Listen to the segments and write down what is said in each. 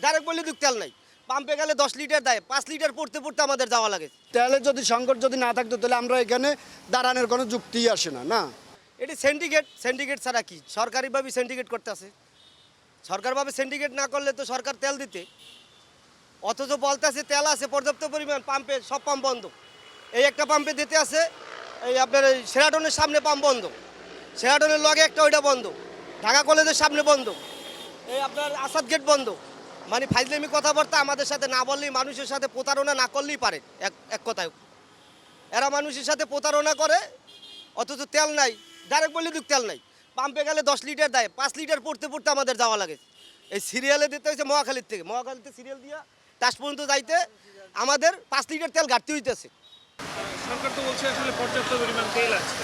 Direct বললে দুঃখ তেল নাই, পাম্পে গেলে 10 লিটার দেয়, 5 লিটার পড়তে পড়তে আমাদের যাওয়া লাগে। তেলের যদি সংকট যদি না থাকতো তাহলে আমরা এখানে দাঁড়ানোর কোনো যুক্তিই আসে না। না, এটি সিন্ডিকেট ছাড়া কি সরকারিভাবে সিন্ডিকেট করতে আছে? সরকারভাবে সিন্ডিকেট না করলে তো সরকার তেল দিতে, অথচ বলতেছে তেল আছে পর্যাপ্ত পরিমাণ, পাম্পে সব পাম্প বন্ধ। এই একটা পাম্পে দিতে আছে, এই আপনার এই সেরাটনের সামনে পাম্প বন্ধ, সেরাটনের লগে একটা ওইটা বন্ধ, ঢাকা কলেজের সামনে বন্ধ, এই আপনার আসাদ গেট বন্ধ। মানে ফাইজলামি কথাবার্তা আমাদের সাথে না বললেই, মানুষের সাথে প্রতারণা না করলেই পারে। এক কথায় এরা মানুষের সাথে প্রতারণা করে, অথচ তেল নাই, ডাইরেক্ট বললে দুঃখ তেল নাই, পাম্পে গেলে 10 লিটার দেয়, 5 লিটার পড়তে পড়তে আমাদের যাওয়া লাগে। এই সিরিয়ালে দিতে হয়েছে মহাখালীর থেকে, মহাখালীতে সিরিয়াল দিয়া টাস পর্যন্ত যাইতে আমাদের 5 লিটার তেল ঘাটতি হইতেছে। সরকার তো বলছে আসলে পর্যাপ্ত পরিমাণ তেল আছে।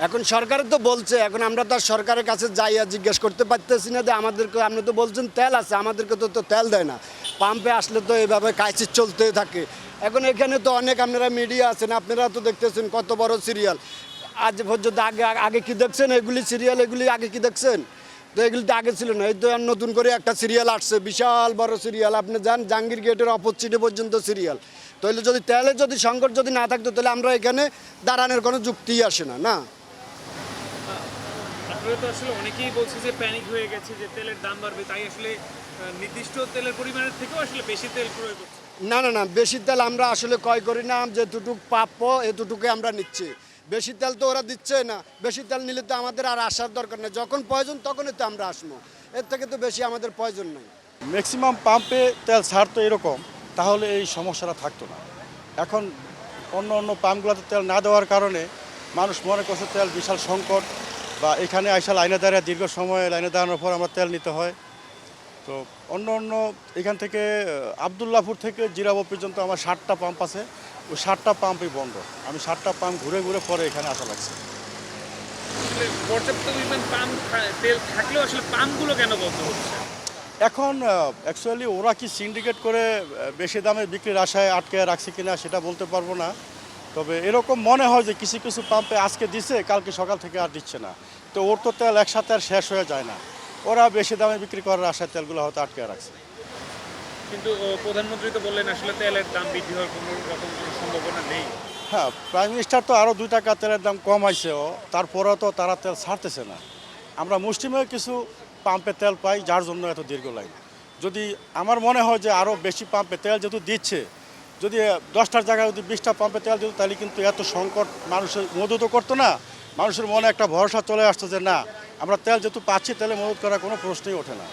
এখন সরকার তো বলছে, এখন আমরা তো আর সরকারের কাছে যাইয়া জিজ্ঞেস করতে পারতেছি না যে আমাদেরকে, আপনি তো বলছেন তেল আছে, আমাদেরকে তো তেল দেয় না। পাম্পে আসলে তো এইভাবে কাইচির চলতে থাকে। এখন এখানে তো অনেক আপনারা মিডিয়া আছেন, আপনারা তো দেখতেছেন কত বড় সিরিয়াল। আজ পর্যন্ত আগে কি দেখছেন এগুলি সিরিয়াল? এগুলি আগে কি দেখছেন? তো এগুলি তো আগে ছিল না। এই তো নতুন করে একটা সিরিয়াল আসছে, বিশাল বড় সিরিয়াল। আপনি যান জাহাঙ্গীর গেটের অপোজিটে পর্যন্ত সিরিয়াল। তাহলে যদি তেলের যদি সংকট যদি না থাকতো তাহলে আমরা এখানে দাঁড়ানোর কোনো যুক্তিই আসে না। না, আপনারা তো আসলে অনেকেই বলছে যে প্যানিক হয়ে গেছে, যে তেলের দাম বাড়বে, তাই আসলে নির্দিষ্ট তেলের পরিমাণের থেকেও আসলে বেশি তেল ক্রয় করছে। না, না, না, বেশি তেল আমরা আসলে ক্রয় করি না। যেটুকু প্রাপ্য এতটুকুই আমরা নিচ্ছি। বেশি তেল তো ওরা দিচ্ছে না। বেশি তেল নিলে তো আমাদের আর আসার দরকার নেই, যখন প্রয়োজন তখনই তো আমরা আসবো। এর থেকে তো বেশি আমাদের প্রয়োজন নেই। ম্যাক্সিমাম পাম্পে তেল ছাড়তো এরকম, তাহলে এই সমস্যাটা থাকতো না। এখন অন্য পাম্পগুলোতে তেল না দেওয়ার কারণে মানুষ মনে করছে তেল বিশাল সংকট, বা এখানে আইসা লাইনে দাঁড়িয়ে দীর্ঘ সময় লাইনে দাঁড়ানোর পর আমরা তেল নিতে হয়। তো অন্য এখান থেকে আবদুল্লাপুর থেকে জিরাবো পর্যন্ত আমার 7টা পাম্প আছে, ওই 7টা পাম্পই বন্ধ। আমি 7টা পাম্প ঘুরে ঘুরে পরে এখানে আসা লাগছে। আসলে পর্যাপ্ত পরিমাণ তেল থাকলেও আসলে পাম্পগুলো কেন বন্ধ হচ্ছে? এখন অ্যাকচুয়ালি ওরা কি সিন্ডিকেট করে বেশি দামে বিক্রির আশায় আটকে রাখছে কিনা সেটা বলতে পারবো না। তবে এরকম মনে হয় যে কিছু কিছু পাম্পে আজকে দিছে, কালকে সকাল থেকে আর দিচ্ছে না। তো ওর তো তেল একসাথে আর শেষ হয়ে যায় না, ওরা বেশি দামে বিক্রি করার আশায় তেলগুলো হয়তো আটকে রাখছে। কিন্তু প্রধানমন্ত্রী তো বললেন আসলে তেলের দাম বৃদ্ধি হওয়ার কোনো রকম কোনো সম্ভাবনা নেই। হ্যাঁ, প্রাইম মিনিস্টার তো আরও 2 টাকা তেলের দাম কমাইছে, তারপরেও তো তারা তেল ছাড়তেছে না। আমরা মুষ্টিমেয় কিছু পাম্পে তেল পাই, যার জন্য এত দীর্ঘ লাইন। যদি আমার মনে হয় যে আরও বেশি পাম্পে তেল যেহেতু দিচ্ছে, যদি 10টার জায়গায় যদি 20টা পাম্পে তেল দিত, তাহলে কিন্তু এত সংকট মানুষের মদত করতো না। মানুষের মনে একটা ভরসা চলে আসতো যে না, আমরা তেল যেহেতু পাচ্ছি, তেলে মদত করার কোনো প্রশ্নই ওঠে না।